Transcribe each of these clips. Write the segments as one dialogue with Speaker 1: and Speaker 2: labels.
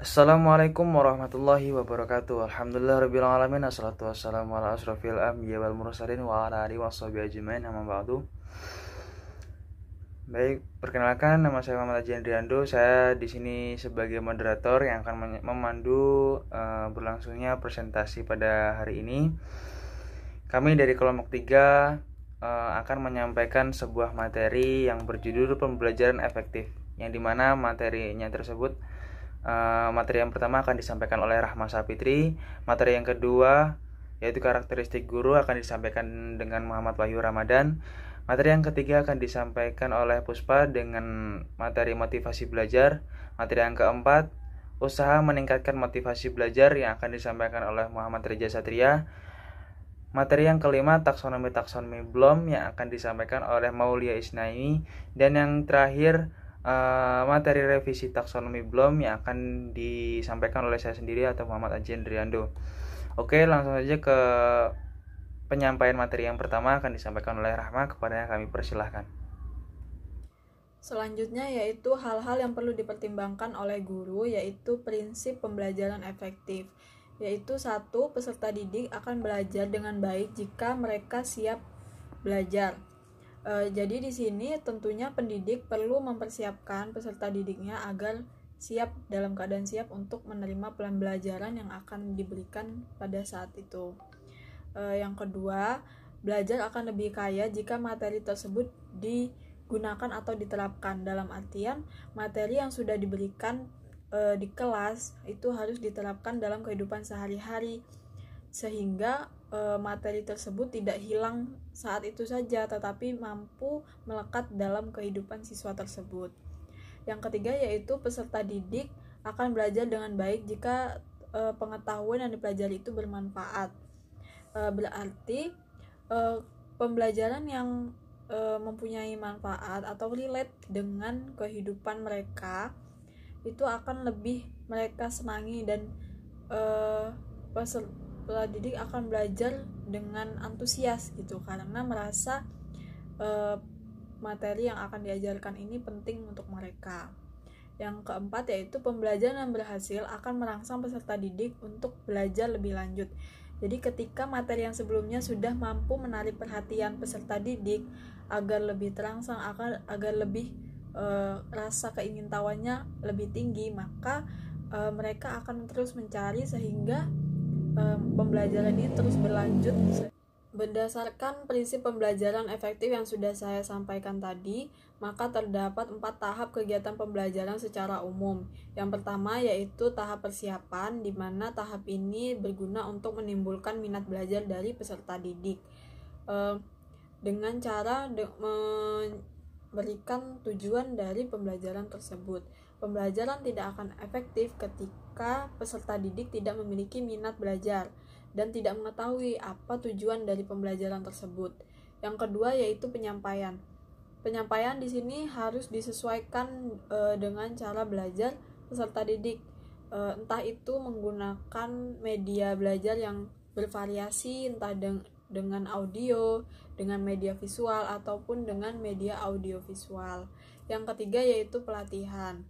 Speaker 1: Assalamualaikum warahmatullahi wabarakatuh. Alhamdulillahirabbil alamin. Assalatu wassalamu ala asrofil anbiya wal mursalin wa ala alihi washabihi ajmain. Amma ba'du. Baik, perkenalkan nama saya Muhammad Haji Andriando. Saya di sini sebagai moderator yang akan memandu berlangsungnya presentasi pada hari ini. Kami dari kelompok 3 akan menyampaikan sebuah materi yang berjudul pembelajaran efektif, yang dimana materinya tersebut materi yang pertama akan disampaikan oleh Rahma Sapitri. Materi yang kedua yaitu karakteristik guru akan disampaikan dengan Muhammad Wahyu Ramadan. Materi yang ketiga akan disampaikan oleh Puspa dengan materi motivasi belajar. Materi yang keempat usaha meningkatkan motivasi belajar yang akan disampaikan oleh Muhammad Reza Satria. Materi yang kelima taksonomi Bloom yang akan disampaikan oleh Maulia Isnaini. Dan yang terakhir materi revisi taksonomi Bloom yang akan disampaikan oleh saya sendiri atau Muhammad Haji Andriando. Oke, langsung saja ke penyampaian materi yang pertama akan disampaikan oleh Rahma. Kepadanya kami persilahkan.
Speaker 2: Selanjutnya yaitu hal-hal yang perlu dipertimbangkan oleh guru, yaitu prinsip pembelajaran efektif. Yaitu 1. Peserta didik akan belajar dengan baik jika mereka siap belajar. Jadi di sini tentunya pendidik perlu mempersiapkan peserta didiknya agar siap, dalam keadaan siap untuk menerima plan belajaran yang akan diberikan pada saat itu. Yang kedua, belajar akan lebih kaya jika materi tersebut digunakan atau diterapkan. Dalam artian, materi yang sudah diberikan di kelas itu harus diterapkan dalam kehidupan sehari-hari, sehingga materi tersebut tidak hilang saat itu saja, tetapi mampu melekat dalam kehidupan siswa tersebut. Yang ketiga yaitu peserta didik akan belajar dengan baik jika pengetahuan yang dipelajari itu bermanfaat. Berarti pembelajaran yang mempunyai manfaat atau relate dengan kehidupan mereka itu akan lebih mereka senangi, dan peserta didik akan belajar dengan antusias gitu, karena merasa materi yang akan diajarkan ini penting untuk mereka. Yang keempat yaitu pembelajaran yang berhasil akan merangsang peserta didik untuk belajar lebih lanjut. Jadi ketika materi yang sebelumnya sudah mampu menarik perhatian peserta didik agar lebih terangsang, agar lebih rasa keingintahuannya lebih tinggi, maka mereka akan terus mencari sehingga pembelajaran ini terus berlanjut. Berdasarkan prinsip pembelajaran efektif yang sudah saya sampaikan tadi, maka terdapat 4 tahap kegiatan pembelajaran secara umum. Yang pertama yaitu tahap persiapan, di mana tahap ini berguna untuk menimbulkan minat belajar dari peserta didik dengan cara memberikan tujuan dari pembelajaran tersebut. Pembelajaran tidak akan efektif ketika peserta didik tidak memiliki minat belajar dan tidak mengetahui apa tujuan dari pembelajaran tersebut. Yang kedua yaitu penyampaian. Penyampaian di sini harus disesuaikan dengan cara belajar peserta didik. Entah itu menggunakan media belajar yang bervariasi, entah dengan audio, dengan media visual, ataupun dengan media audiovisual. Yang ketiga yaitu pelatihan.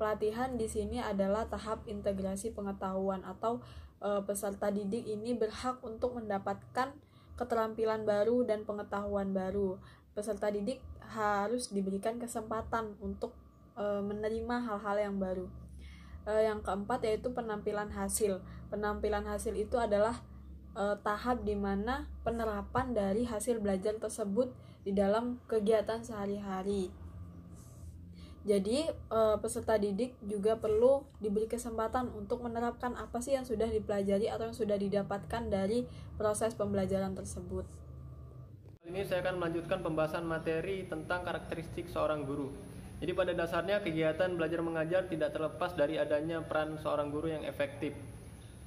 Speaker 2: Pelatihan di sini adalah tahap integrasi pengetahuan, atau peserta didik ini berhak untuk mendapatkan keterampilan baru dan pengetahuan baru. Peserta didik harus diberikan kesempatan untuk menerima hal-hal yang baru. Yang keempat yaitu penampilan hasil. Penampilan hasil itu adalah tahap di mana penerapan dari hasil belajar tersebut di dalam kegiatan sehari-hari. Jadi peserta didik juga perlu diberi kesempatan untuk menerapkan apa sih yang sudah dipelajari atau yang sudah didapatkan dari proses pembelajaran tersebut.
Speaker 3: Ini saya akan melanjutkan pembahasan materi tentang karakteristik seorang guru. Jadi pada dasarnya kegiatan belajar mengajar tidak terlepas dari adanya peran seorang guru yang efektif.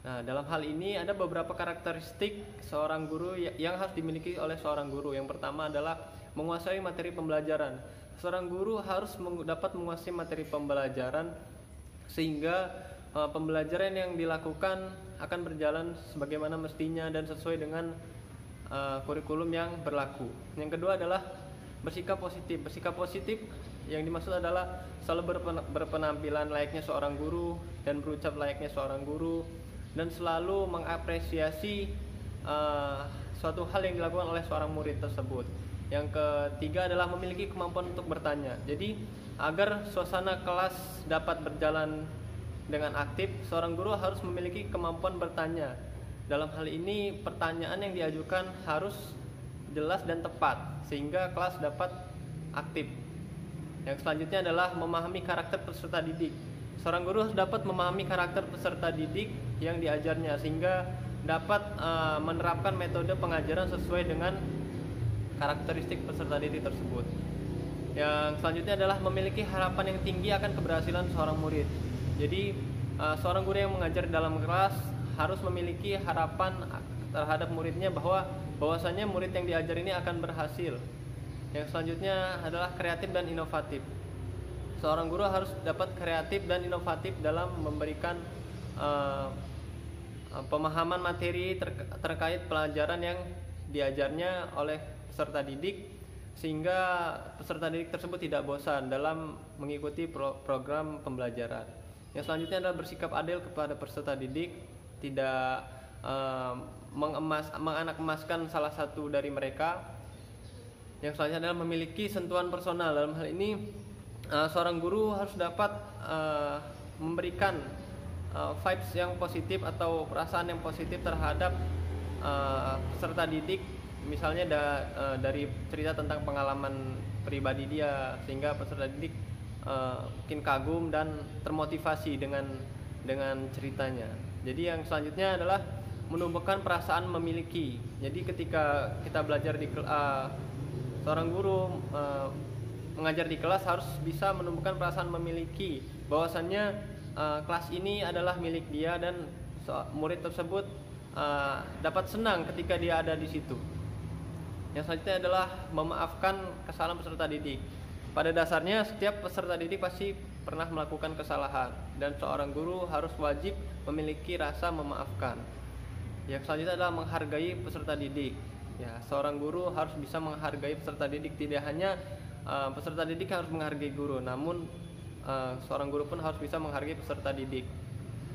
Speaker 3: Nah, dalam hal ini ada beberapa karakteristik seorang guru yang harus dimiliki oleh seorang guru. Yang pertama adalah menguasai materi pembelajaran. Seorang guru harus dapat menguasai materi pembelajaran sehingga pembelajaran yang dilakukan akan berjalan sebagaimana mestinya dan sesuai dengan kurikulum yang berlaku. Yang kedua adalah bersikap positif. Bersikap positif Yang dimaksud adalah selalu berpenampilan layaknya seorang guru dan berucap layaknya seorang guru, dan selalu mengapresiasi suatu hal yang dilakukan oleh seorang murid tersebut. Yang ketiga adalah memiliki kemampuan untuk bertanya. Jadi agar suasana kelas dapat berjalan dengan aktif, seorang guru harus memiliki kemampuan bertanya. Dalam hal ini pertanyaan yang diajukan harus jelas dan tepat sehingga kelas dapat aktif. Yang selanjutnya adalah memahami karakter peserta didik. Seorang guru harus dapat memahami karakter peserta didik yang diajarnya sehingga dapat menerapkan metode pengajaran sesuai dengan karakteristik peserta didik tersebut. Yang selanjutnya adalah memiliki harapan yang tinggi akan keberhasilan seorang murid. Jadi seorang guru yang mengajar dalam kelas harus memiliki harapan terhadap muridnya bahwasanya murid yang diajar ini akan berhasil. Yang selanjutnya adalah kreatif dan inovatif. Seorang guru harus dapat kreatif dan inovatif dalam memberikan pemahaman materi terkait pelajaran yang diajarnya oleh peserta didik, sehingga peserta didik tersebut tidak bosan dalam mengikuti program pembelajaran. Yang selanjutnya adalah bersikap adil kepada peserta didik, tidak menganak-emaskan salah satu dari mereka. Yang selanjutnya adalah memiliki sentuhan personal. Dalam hal ini seorang guru harus dapat memberikan vibes yang positif atau perasaan yang positif terhadap peserta didik. Misalnya dari cerita tentang pengalaman pribadi dia sehingga peserta didik mungkin kagum dan termotivasi dengan ceritanya. Jadi yang selanjutnya adalah menumbuhkan perasaan memiliki. Jadi ketika kita belajar di seorang guru mengajar di kelas harus bisa menumbuhkan perasaan memiliki, bahwasannya kelas ini adalah milik dia dan murid tersebut dapat senang ketika dia ada di situ. Yang selanjutnya adalah memaafkan kesalahan peserta didik. Pada dasarnya setiap peserta didik pasti pernah melakukan kesalahan dan seorang guru harus wajib memiliki rasa memaafkan. Yang selanjutnya adalah menghargai peserta didik. Ya, seorang guru harus bisa menghargai peserta didik. Tidak hanya peserta didik harus menghargai guru, namun seorang guru pun harus bisa menghargai peserta didik.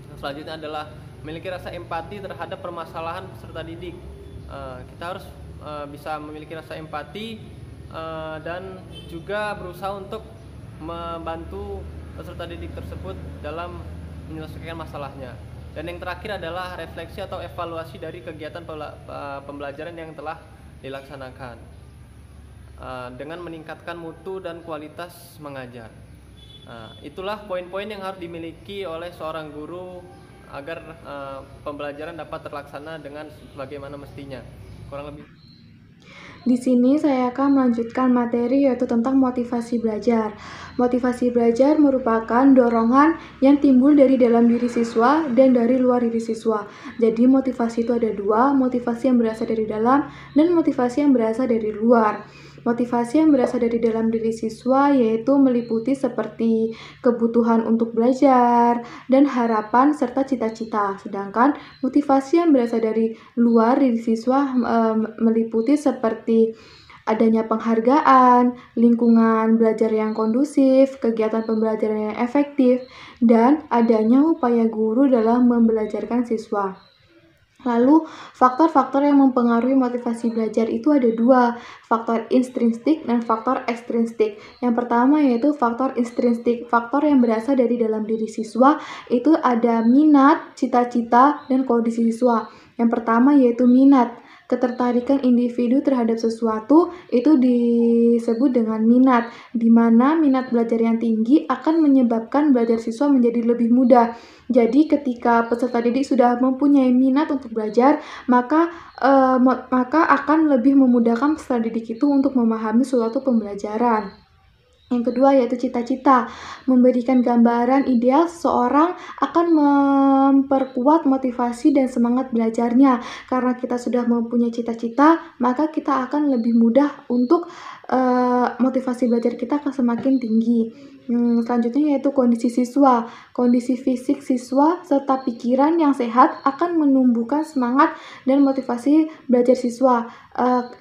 Speaker 3: Yang selanjutnya adalah memiliki rasa empati terhadap permasalahan peserta didik. Kita harus bisa memiliki rasa empati dan juga berusaha untuk membantu peserta didik tersebut dalam menyelesaikan masalahnya. Dan yang terakhir adalah refleksi atau evaluasi dari kegiatan pembelajaran yang telah dilaksanakan dengan meningkatkan mutu dan kualitas mengajar. Itulah poin-poin yang harus dimiliki oleh seorang guru agar pembelajaran dapat terlaksana dengan sebagaimana mestinya. Kurang lebih.
Speaker 4: Di sini saya akan melanjutkan materi yaitu tentang motivasi belajar. Motivasi belajar merupakan dorongan yang timbul dari dalam diri siswa dan dari luar diri siswa. Jadi motivasi itu ada dua, motivasi yang berasal dari dalam dan motivasi yang berasal dari luar. Motivasi yang berasal dari dalam diri siswa yaitu meliputi seperti kebutuhan untuk belajar dan harapan serta cita-cita. Sedangkan motivasi yang berasal dari luar diri siswa meliputi seperti adanya penghargaan, lingkungan belajar yang kondusif, kegiatan pembelajaran yang efektif, dan adanya upaya guru dalam membelajarkan siswa. Lalu, faktor-faktor yang mempengaruhi motivasi belajar itu ada dua, faktor intrinsik dan faktor ekstrinsik. Yang pertama yaitu faktor intrinsik, faktor yang berasal dari dalam diri siswa, itu ada minat, cita-cita, dan kondisi siswa. Yang pertama yaitu minat. Ketertarikan individu terhadap sesuatu itu disebut dengan minat, di mana minat belajar yang tinggi akan menyebabkan belajar siswa menjadi lebih mudah. Jadi ketika peserta didik sudah mempunyai minat untuk belajar, maka akan lebih memudahkan peserta didik itu untuk memahami suatu pembelajaran. Yang kedua yaitu cita-cita, memberikan gambaran ideal seseorang akan memperkuat motivasi dan semangat belajarnya. Karena kita sudah mempunyai cita-cita, maka kita akan lebih mudah untuk motivasi belajar kita akan semakin tinggi. Selanjutnya yaitu kondisi siswa. Kondisi fisik siswa serta pikiran yang sehat akan menumbuhkan semangat dan motivasi belajar siswa.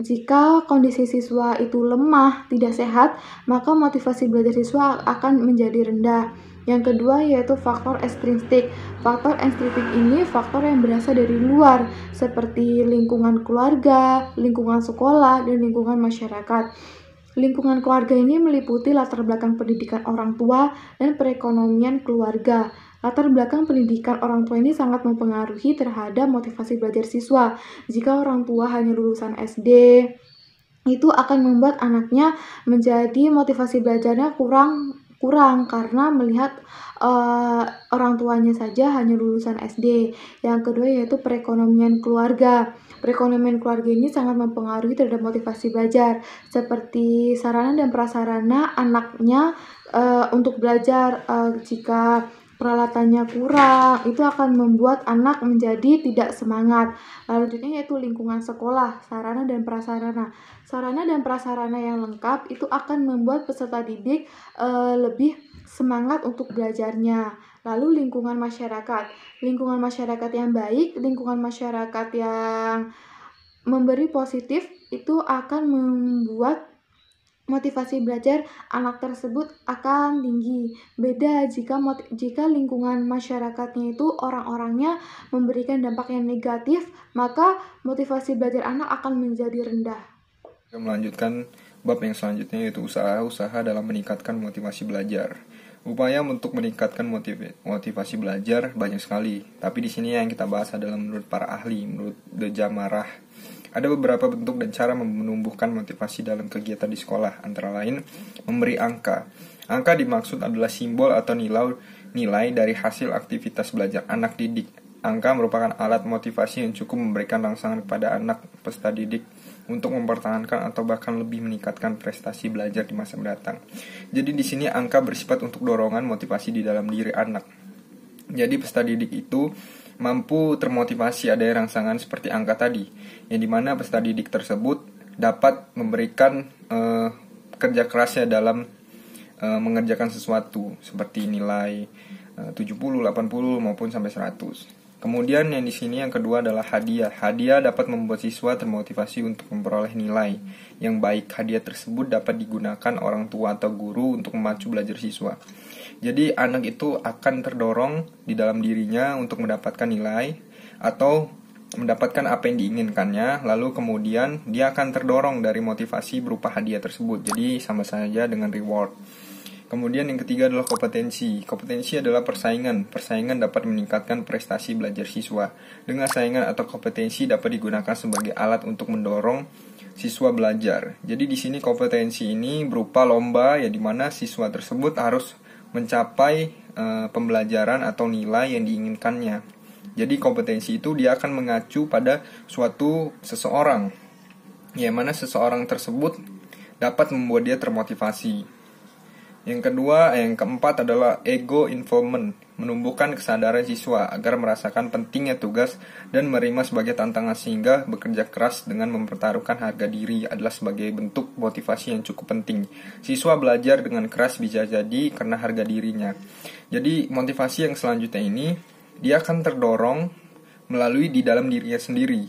Speaker 4: Jika kondisi siswa itu lemah, tidak sehat, maka motivasi belajar siswa akan menjadi rendah. Yang kedua yaitu faktor ekstrinsik. Faktor ekstrinsik ini faktor yang berasal dari luar, seperti lingkungan keluarga, lingkungan sekolah, dan lingkungan masyarakat. Lingkungan keluarga ini meliputi latar belakang pendidikan orang tua dan perekonomian keluarga. Latar belakang pendidikan orang tua ini sangat mempengaruhi terhadap motivasi belajar siswa. Jika orang tua hanya lulusan SD, itu akan membuat anaknya menjadi motivasi belajarnya kurang karena melihat orang tuanya saja hanya lulusan SD. Yang kedua yaitu perekonomian keluarga. Perekonomian keluarga ini sangat mempengaruhi terhadap motivasi belajar, seperti sarana dan prasarana anaknya untuk belajar. Jika peralatannya kurang, itu akan membuat anak menjadi tidak semangat. Selanjutnya yaitu lingkungan sekolah, sarana dan prasarana. Sarana dan prasarana yang lengkap itu akan membuat peserta didik lebih semangat untuk belajarnya. Lalu lingkungan masyarakat. Lingkungan masyarakat yang baik, lingkungan masyarakat yang memberi positif itu akan membuat motivasi belajar anak tersebut akan tinggi. Beda jika lingkungan masyarakatnya itu orang-orangnya memberikan dampak yang negatif, maka motivasi belajar anak akan menjadi rendah.
Speaker 5: Kita melanjutkan bab yang selanjutnya yaitu usaha-usaha dalam meningkatkan motivasi belajar. Upaya untuk meningkatkan motivasi belajar banyak sekali, tapi di sini yang kita bahas adalah menurut para ahli, menurut The Jamarah. Ada beberapa bentuk dan cara menumbuhkan motivasi dalam kegiatan di sekolah, antara lain memberi angka. Angka dimaksud adalah simbol atau nilai dari hasil aktivitas belajar anak didik. Angka merupakan alat motivasi yang cukup memberikan rangsangan kepada anak peserta didik untuk mempertahankan atau bahkan lebih meningkatkan prestasi belajar di masa mendatang. Jadi di sini angka bersifat untuk dorongan motivasi di dalam diri anak. Jadi peserta didik itu mampu termotivasi adanya rangsangan seperti angka tadi, yang dimana peserta didik tersebut dapat memberikan kerja kerasnya dalam mengerjakan sesuatu seperti nilai 70, 80 maupun sampai 100. Kemudian yang di sini yang kedua adalah hadiah. Hadiah dapat membuat siswa termotivasi untuk memperoleh nilai yang baik. Hadiah tersebut dapat digunakan orang tua atau guru untuk memacu belajar siswa. Jadi anak itu akan terdorong di dalam dirinya untuk mendapatkan nilai atau mendapatkan apa yang diinginkannya, lalu kemudian dia akan terdorong dari motivasi berupa hadiah tersebut. Jadi sama saja dengan reward. Kemudian yang ketiga adalah kompetensi. Kompetensi adalah persaingan. Persaingan dapat meningkatkan prestasi belajar siswa. Dengan saingan atau kompetensi dapat digunakan sebagai alat untuk mendorong siswa belajar. Jadi di sini kompetensi ini berupa lomba, ya di mana siswa tersebut harus mencapai pembelajaran atau nilai yang diinginkannya. Jadi kompetensi itu dia akan mengacu pada seseorang, yang mana seseorang tersebut dapat membuat dia termotivasi. Yang keempat adalah ego involvement, menumbuhkan kesadaran siswa agar merasakan pentingnya tugas dan menerima sebagai tantangan, sehingga bekerja keras dengan mempertaruhkan harga diri adalah sebagai bentuk motivasi yang cukup penting. Siswa belajar dengan keras bisa jadi karena harga dirinya. Jadi motivasi yang selanjutnya ini dia akan terdorong melalui di dalam dirinya sendiri.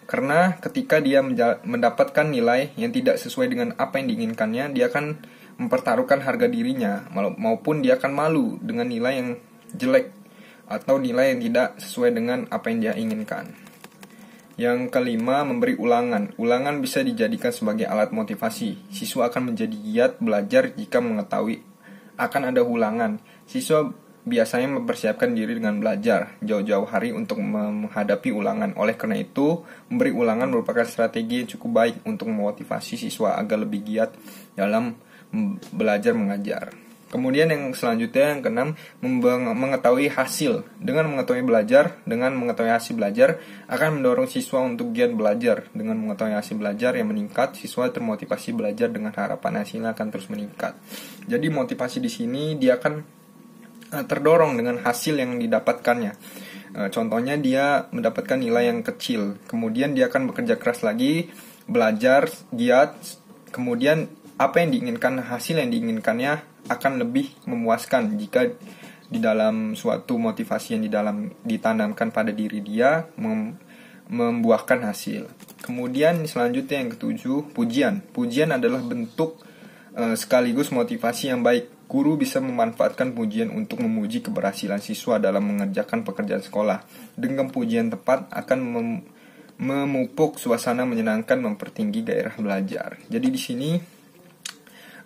Speaker 5: Karena ketika dia mendapatkan nilai yang tidak sesuai dengan apa yang diinginkannya, dia akan mempertaruhkan harga dirinya, maupun dia akan malu dengan nilai yang jelek atau nilai yang tidak sesuai dengan apa yang dia inginkan. Yang kelima, memberi ulangan. Ulangan bisa dijadikan sebagai alat motivasi. Siswa akan menjadi giat belajar jika mengetahui akan ada ulangan. Siswa biasanya mempersiapkan diri dengan belajar jauh-jauh hari untuk menghadapi ulangan. Oleh karena itu, memberi ulangan merupakan strategi yang cukup baik untuk memotivasi siswa agar lebih giat dalam belajar mengajar. Kemudian yang selanjutnya yang keenam, mengetahui hasil. Dengan mengetahui hasil belajar akan mendorong siswa untuk giat belajar. Dengan mengetahui hasil belajar yang meningkat, siswa termotivasi belajar dengan harapan hasilnya akan terus meningkat. Jadi motivasi di sini dia akan terdorong dengan hasil yang didapatkannya. Contohnya dia mendapatkan nilai yang kecil, kemudian dia akan bekerja keras lagi, belajar giat, kemudian apa yang diinginkan, hasil yang diinginkannya akan lebih memuaskan jika di dalam suatu motivasi yang ditanamkan pada diri dia membuahkan hasil. Kemudian selanjutnya yang ketujuh, pujian. Pujian adalah bentuk sekaligus motivasi yang baik. Guru bisa memanfaatkan pujian untuk memuji keberhasilan siswa dalam mengerjakan pekerjaan sekolah. Dengan pujian tepat akan memupuk suasana menyenangkan, mempertinggi gairah belajar. Jadi di sini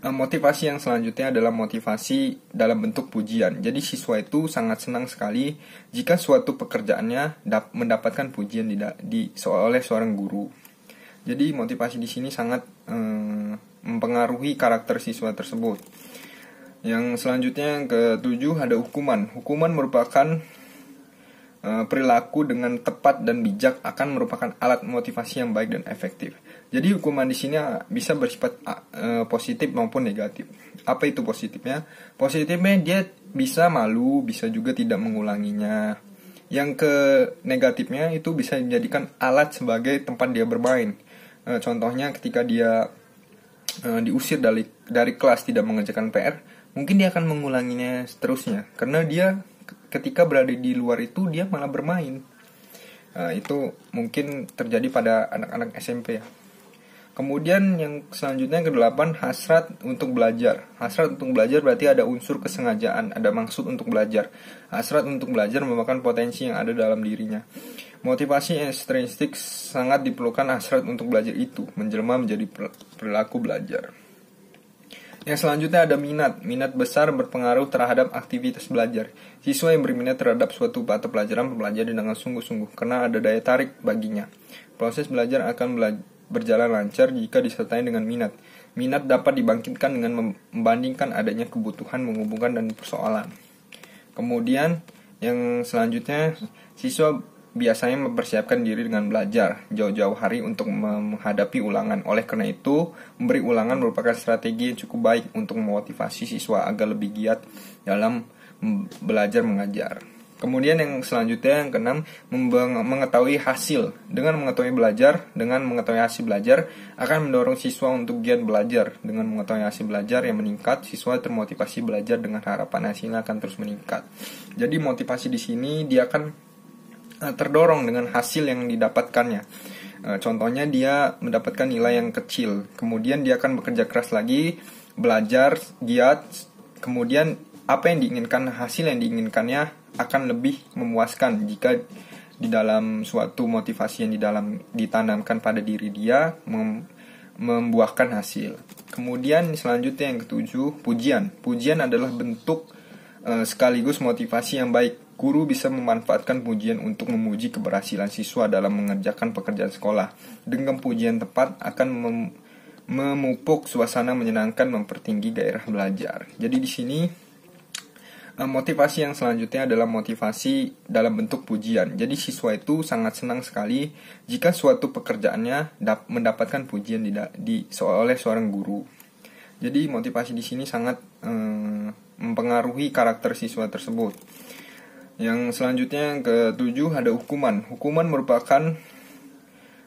Speaker 5: motivasi yang selanjutnya adalah motivasi dalam bentuk pujian. Jadi siswa itu sangat senang sekali jika suatu pekerjaannya mendapatkan pujian oleh seorang guru. Jadi motivasi di sini sangat mempengaruhi karakter siswa tersebut. Yang selanjutnya yang ketujuh ada hukuman. Hukuman merupakan perilaku dengan tepat dan bijak akan merupakan alat motivasi yang baik dan efektif. Jadi hukuman di sini bisa bersifat positif maupun negatif. Apa itu positifnya? Positifnya dia bisa malu, bisa juga tidak mengulanginya. Yang ke negatifnya itu bisa dijadikan alat sebagai tempat dia bermain. Contohnya ketika dia diusir dari kelas tidak mengerjakan PR, mungkin dia akan mengulanginya seterusnya karena dia ketika berada di luar itu dia malah bermain. Itu mungkin terjadi pada anak-anak SMP ya. Kemudian yang selanjutnya yang ke-8, hasrat untuk belajar. Hasrat untuk belajar berarti ada unsur kesengajaan, ada maksud untuk belajar. Hasrat untuk belajar merupakan potensi yang ada dalam dirinya. Motivasi ekstrinsik sangat diperlukan hasrat untuk belajar itu, menjelma menjadi perilaku belajar. Yang selanjutnya ada minat. Minat besar berpengaruh terhadap aktivitas belajar. Siswa yang berminat terhadap suatu mata pelajaran mempelajari dengan sungguh-sungguh karena ada daya tarik baginya. Proses belajar akan berjalan lancar jika disertai dengan minat. Minat dapat dibangkitkan dengan membandingkan adanya kebutuhan, menghubungkan dan persoalan. Kemudian yang selanjutnya, siswa biasanya mempersiapkan diri dengan belajar jauh-jauh hari untuk menghadapi ulangan. Oleh karena itu, memberi ulangan merupakan strategi yang cukup baik untuk memotivasi siswa agar lebih giat dalam belajar mengajar. Kemudian yang selanjutnya yang keenam, mengetahui hasil. Dengan mengetahui hasil belajar akan mendorong siswa untuk giat belajar. Dengan mengetahui hasil belajar yang meningkat, siswa termotivasi belajar dengan harapan hasilnya akan terus meningkat. Jadi motivasi di sini dia akan terdorong dengan hasil yang didapatkannya. Contohnya dia mendapatkan nilai yang kecil, kemudian dia akan bekerja keras lagi, belajar giat, kemudian apa yang diinginkan, hasil yang diinginkannya akan lebih memuaskan jika di dalam suatu motivasi yang ditanamkan pada diri dia membuahkan hasil. Kemudian selanjutnya yang ketujuh, pujian. Pujian adalah bentuk sekaligus motivasi yang baik. Guru bisa memanfaatkan pujian untuk memuji keberhasilan siswa dalam mengerjakan pekerjaan sekolah. Dengan pujian tepat akan memupuk suasana menyenangkan, mempertinggi gairah belajar. Jadi di sini motivasi yang selanjutnya adalah motivasi dalam bentuk pujian. Jadi siswa itu sangat senang sekali jika suatu pekerjaannya mendapatkan pujian oleh seorang guru. Jadi motivasi di sini sangat mempengaruhi karakter siswa tersebut. Yang selanjutnya yang ketujuh ada hukuman. Hukuman merupakan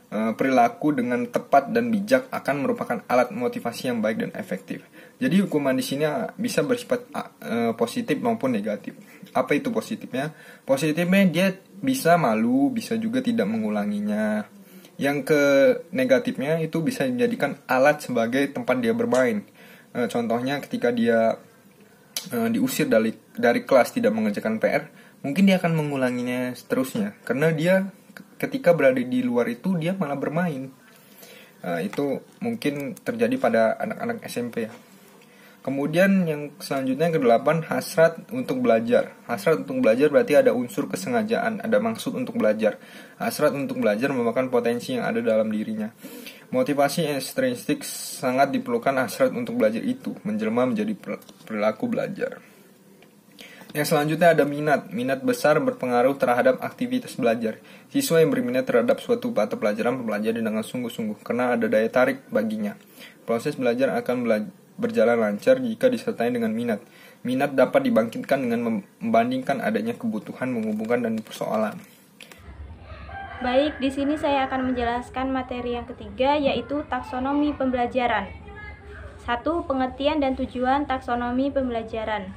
Speaker 5: perilaku dengan tepat dan bijak akan merupakan alat motivasi yang baik dan efektif. Jadi hukuman di sini bisa bersifat positif maupun negatif. Apa itu positifnya? Positifnya dia bisa malu, bisa juga tidak mengulanginya. Yang ke negatifnya itu bisa dijadikan alat sebagai tempat dia bermain. Contohnya ketika dia diusir dari kelas tidak mengerjakan PR, mungkin dia akan mengulanginya seterusnya karena dia ketika berada di luar itu dia malah bermain. Itu mungkin terjadi pada anak-anak SMP ya. Kemudian yang selanjutnya yang ke-8, hasrat untuk belajar. Hasrat untuk belajar berarti ada unsur kesengajaan, ada maksud untuk belajar. Hasrat untuk belajar merupakan potensi yang ada dalam dirinya. Motivasi ekstrinsik sangat diperlukan hasrat untuk belajar itu, menjelma menjadi perilaku belajar. Yang selanjutnya ada minat. Minat besar berpengaruh terhadap aktivitas belajar. Siswa yang berminat terhadap suatu mata pelajaran mempelajari dengan sungguh-sungguh karena ada daya tarik baginya. Proses belajar akan berjalan lancar jika disertai dengan minat. Minat dapat dibangkitkan dengan membandingkan adanya kebutuhan, menghubungkan dan persoalan.
Speaker 6: Baik, di sini saya akan menjelaskan materi yang ketiga, yaitu taksonomi pembelajaran. 1. Pengertian dan tujuan taksonomi pembelajaran.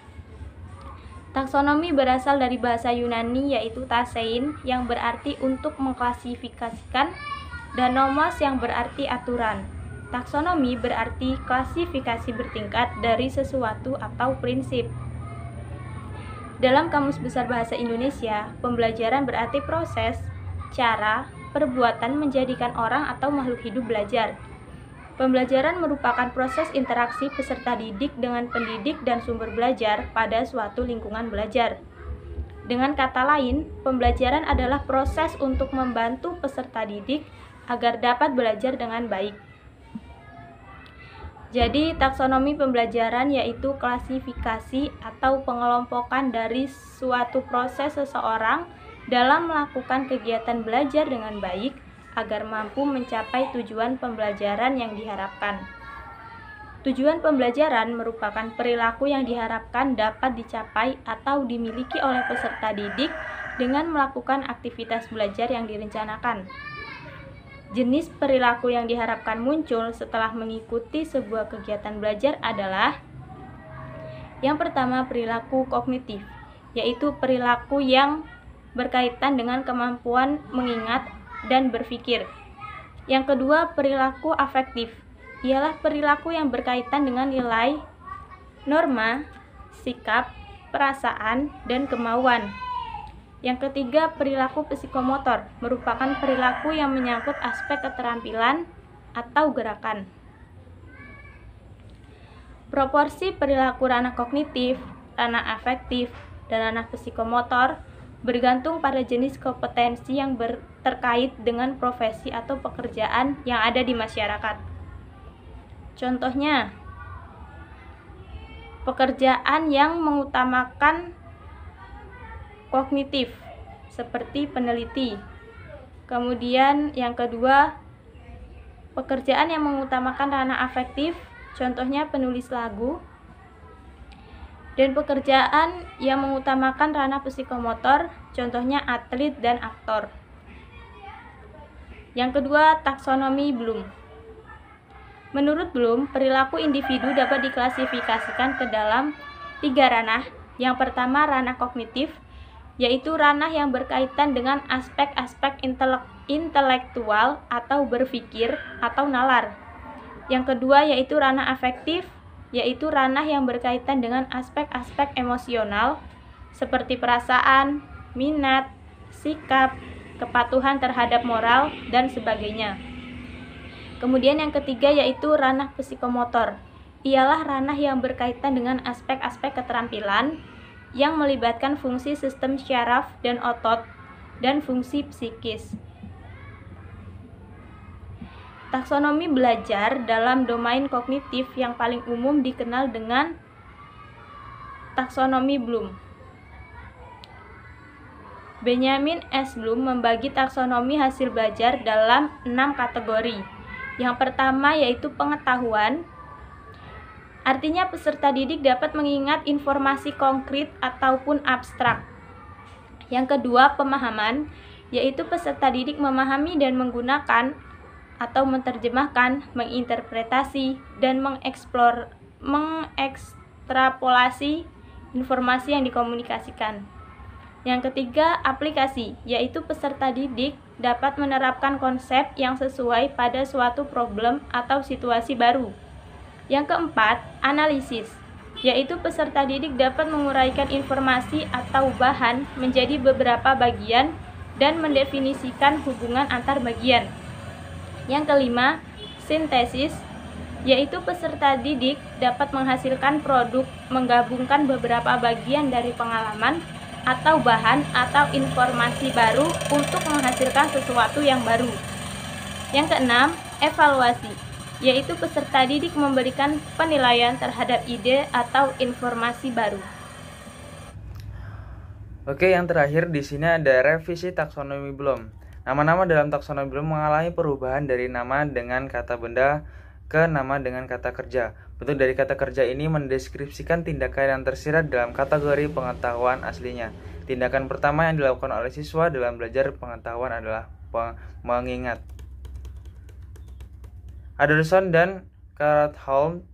Speaker 6: Taksonomi berasal dari bahasa Yunani yaitu tasein yang berarti untuk mengklasifikasikan dan nomos yang berarti aturan. Taksonomi berarti klasifikasi bertingkat dari sesuatu atau prinsip. Dalam Kamus Besar Bahasa Indonesia, pembelajaran berarti proses, cara, perbuatan menjadikan orang atau makhluk hidup belajar. Pembelajaran merupakan proses interaksi peserta didik dengan pendidik dan sumber belajar pada suatu lingkungan belajar. Dengan kata lain, pembelajaran adalah proses untuk membantu peserta didik agar dapat belajar dengan baik. Jadi, taksonomi pembelajaran yaitu klasifikasi atau pengelompokan dari suatu proses seseorang dalam melakukan kegiatan belajar dengan baik agar mampu mencapai tujuan pembelajaran yang diharapkan. Tujuan pembelajaran merupakan perilaku yang diharapkan dapat dicapai atau dimiliki oleh peserta didik dengan melakukan aktivitas belajar yang direncanakan. Jenis perilaku yang diharapkan muncul setelah mengikuti sebuah kegiatan belajar adalah: yang pertama, perilaku kognitif, yaitu perilaku yang berkaitan dengan kemampuan mengingat dan berpikir. Yang kedua, perilaku afektif, ialah perilaku yang berkaitan dengan nilai, norma, sikap, perasaan, dan kemauan. Yang ketiga, perilaku psikomotor, merupakan perilaku yang menyangkut aspek keterampilan atau gerakan. Proporsi perilaku ranah kognitif, ranah afektif, dan ranah psikomotor bergantung pada jenis kompetensi yang terkait dengan profesi atau pekerjaan yang ada di masyarakat. Contohnya, pekerjaan yang mengutamakan kognitif seperti peneliti. Kemudian yang kedua, pekerjaan yang mengutamakan ranah afektif, contohnya penulis lagu. Dan pekerjaan yang mengutamakan ranah psikomotor, contohnya atlet dan aktor. Yang kedua, taksonomi Bloom. Menurut Bloom, perilaku individu dapat diklasifikasikan ke dalam 3 ranah. Yang pertama, ranah kognitif, yaitu ranah yang berkaitan dengan aspek-aspek intelektual atau berpikir atau nalar. Yang kedua, yaitu ranah afektif, yaitu ranah yang berkaitan dengan aspek-aspek emosional seperti perasaan, minat, sikap, kepatuhan terhadap moral, dan sebagainya. Kemudian yang ketiga yaitu ranah psikomotor. Ialah ranah yang berkaitan dengan aspek-aspek keterampilan yang melibatkan fungsi sistem syaraf dan otot dan fungsi psikis. Taksonomi belajar dalam domain kognitif yang paling umum dikenal dengan taksonomi Bloom. Benjamin S. Bloom membagi taksonomi hasil belajar dalam 6 kategori. Yang pertama yaitu pengetahuan, artinya peserta didik dapat mengingat informasi konkret ataupun abstrak. Yang kedua, pemahaman, yaitu peserta didik memahami dan menggunakan atau menerjemahkan, menginterpretasi, dan mengekstrapolasi informasi yang dikomunikasikan. Yang ketiga, aplikasi, yaitu peserta didik dapat menerapkan konsep yang sesuai pada suatu problem atau situasi baru. Yang keempat, analisis, yaitu peserta didik dapat menguraikan informasi atau bahan menjadi beberapa bagian dan mendefinisikan hubungan antar bagian. Yang kelima, sintesis, yaitu peserta didik dapat menghasilkan produk menggabungkan beberapa bagian dari pengalaman atau bahan atau informasi baru untuk menghasilkan sesuatu yang baru. Yang keenam, evaluasi, yaitu peserta didik memberikan penilaian terhadap ide atau informasi baru.
Speaker 1: Oke, yang terakhir di sini ada revisi taksonomi Bloom. Nama-nama dalam taksonomi Bloom mengalami perubahan dari nama dengan kata benda ke nama dengan kata kerja. Bentuk dari kata kerja ini mendeskripsikan tindakan yang tersirat dalam kategori pengetahuan aslinya. Tindakan pertama yang dilakukan oleh siswa dalam belajar pengetahuan adalah mengingat. Anderson dan Cartholm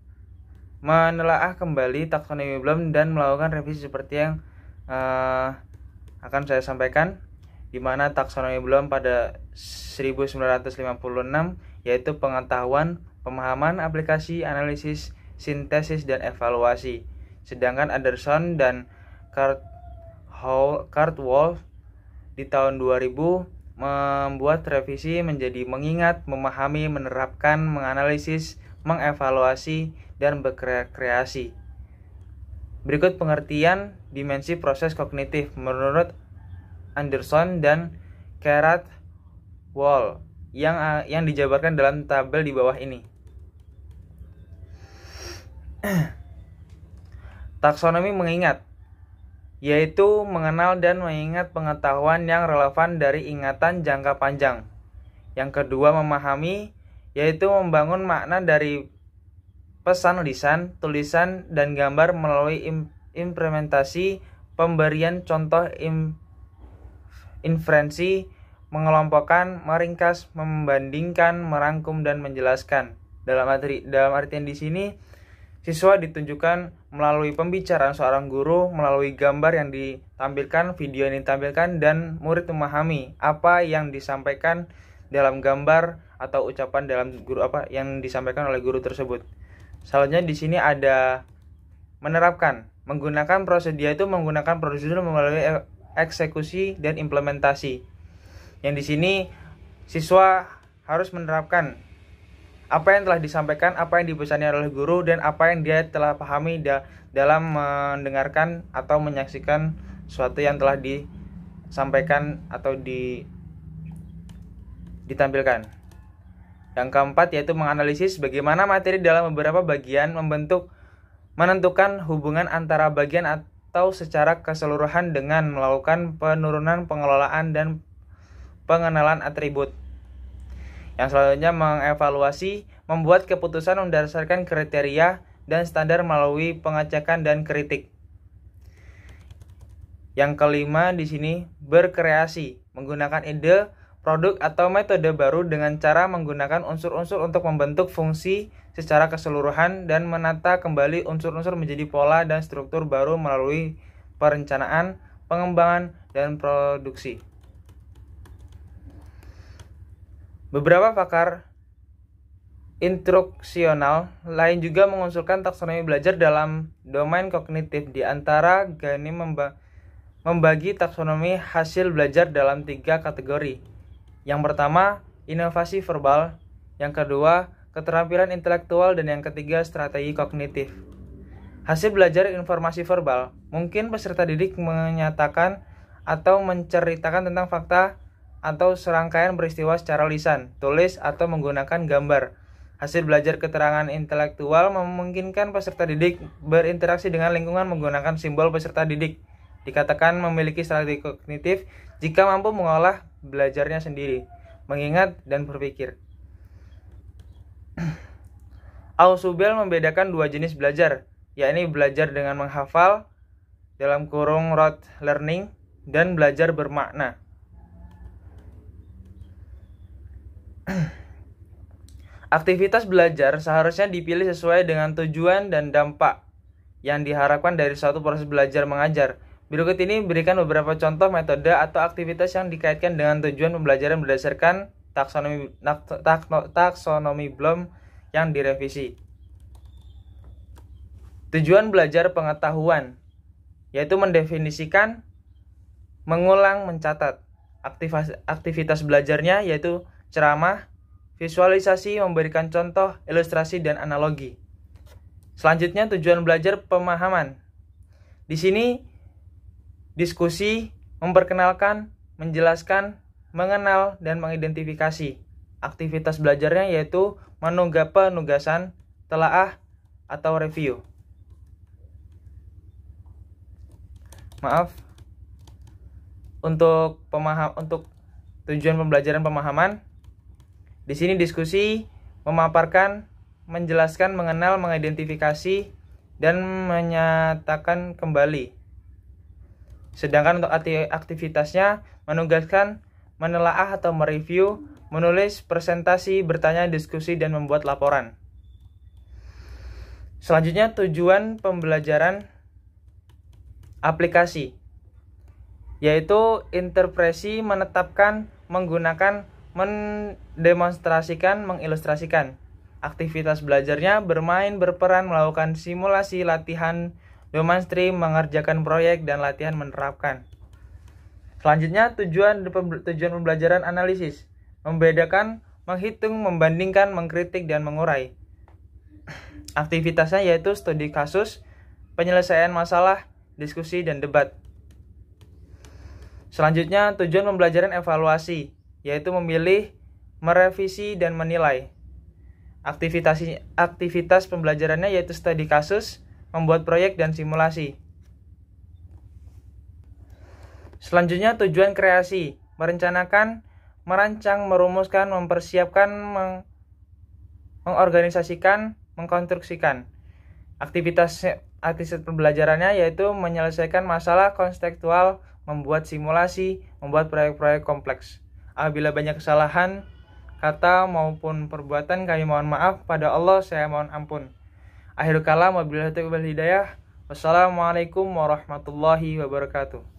Speaker 1: menelaah kembali taksonomi Bloom dan melakukan revisi seperti yang akan saya sampaikan, di mana taksonomi Bloom pada 1956 yaitu pengetahuan, pemahaman, aplikasi, analisis, sintesis, dan evaluasi. Sedangkan Anderson dan Cardwell di tahun 2000 membuat revisi menjadi mengingat, memahami, menerapkan, menganalisis, mengevaluasi, dan berkreasi. Berikut pengertian dimensi proses kognitif menurut Anderson dan Cardwell yang dijabarkan dalam tabel di bawah ini. Taksonomi mengingat, yaitu mengenal dan mengingat pengetahuan yang relevan dari ingatan jangka panjang. Yang kedua, memahami, yaitu membangun makna dari pesan lisan, tulisan, dan gambar melalui implementasi, pemberian contoh, inferensi, mengelompokkan, meringkas, membandingkan, merangkum, dan menjelaskan. Dalam artian di sini, siswa ditunjukkan melalui pembicaraan seorang guru, melalui gambar yang ditampilkan, video yang ditampilkan, dan murid memahami apa yang disampaikan dalam gambar atau ucapan dalam guru yang disampaikan oleh guru tersebut. Selanjutnya di sini ada menerapkan, menggunakan prosedur, yaitu menggunakan prosedur melalui eksekusi dan implementasi. Yang di sini siswa harus menerapkan apa yang telah disampaikan, apa yang dipesannya oleh guru, dan apa yang dia telah pahami dalam mendengarkan atau menyaksikan sesuatu yang telah disampaikan atau ditampilkan. Yang keempat yaitu menganalisis bagaimana materi dalam beberapa bagian menentukan hubungan antara bagian atau secara keseluruhan dengan melakukan penurunan, pengelolaan, dan pengenalan atribut. Yang selanjutnya mengevaluasi, membuat keputusan berdasarkan kriteria dan standar melalui pengecekan dan kritik. Yang kelima di sini berkreasi, menggunakan ide, produk atau metode baru dengan cara menggunakan unsur-unsur untuk membentuk fungsi secara keseluruhan dan menata kembali unsur-unsur menjadi pola dan struktur baru melalui perencanaan, pengembangan, dan produksi. Beberapa pakar instruksional lain juga mengusulkan taksonomi belajar dalam domain kognitif. Di antara Gani membagi taksonomi hasil belajar dalam 3 kategori. Yang pertama, inovasi verbal. Yang kedua, keterampilan intelektual. Dan yang ketiga, strategi kognitif. Hasil belajar informasi verbal. Mungkin peserta didik menyatakan atau menceritakan tentang fakta atau serangkaian peristiwa secara lisan, tulis, atau menggunakan gambar. Hasil belajar keterangan intelektual memungkinkan peserta didik berinteraksi dengan lingkungan menggunakan simbol. Peserta didik dikatakan memiliki strategi kognitif jika mampu mengolah belajarnya sendiri, mengingat, dan berpikir. Ausubel membedakan 2 jenis belajar, yakni belajar dengan menghafal dalam kurung rote learning dan belajar bermakna. Aktivitas belajar seharusnya dipilih sesuai dengan tujuan dan dampak yang diharapkan dari suatu proses belajar mengajar. Berikut ini berikan beberapa contoh metode atau aktivitas yang dikaitkan dengan tujuan pembelajaran berdasarkan taksonomi Bloom yang direvisi. Tujuan belajar pengetahuan, yaitu mendefinisikan, mengulang, mencatat. Aktivitas belajarnya yaitu ceramah, visualisasi, memberikan contoh, ilustrasi, dan analogi. Selanjutnya tujuan belajar pemahaman. Di sini diskusi, memperkenalkan, menjelaskan, mengenal, dan mengidentifikasi. Aktivitas belajarnya yaitu penugasan, telaah, atau review. Untuk tujuan pembelajaran pemahaman, di sini diskusi, memaparkan, menjelaskan, mengenal, mengidentifikasi, dan menyatakan kembali. Sedangkan untuk aktivitasnya, menugaskan, menelaah atau mereview, menulis, presentasi, bertanya, diskusi, dan membuat laporan. Selanjutnya tujuan pembelajaran aplikasi, yaitu interpretasi, menetapkan, menggunakan, mendemonstrasikan, mengilustrasikan. Aktivitas belajarnya bermain, berperan, melakukan simulasi, latihan, demonstrasi, mengerjakan proyek, dan latihan menerapkan. Selanjutnya tujuan pembelajaran analisis, membedakan, menghitung, membandingkan, mengkritik, dan mengurai. Aktivitasnya yaitu studi kasus, penyelesaian masalah, diskusi, dan debat. Selanjutnya tujuan pembelajaran evaluasi, yaitu memilih, merevisi, dan menilai. Aktivitas pembelajarannya yaitu studi kasus, membuat proyek, dan simulasi. Selanjutnya tujuan kreasi, merencanakan, merancang, merumuskan, mempersiapkan, mengorganisasikan, mengkonstruksikan. Aktivitas pembelajarannya yaitu menyelesaikan masalah konseptual, membuat simulasi, membuat proyek-proyek kompleks. Apabila banyak kesalahan kata maupun perbuatan, kami mohon maaf. Pada Allah saya mohon ampun. Akhirul kalam, wabillahi taufiq wal hidayah. Wassalamualaikum warahmatullahi wabarakatuh.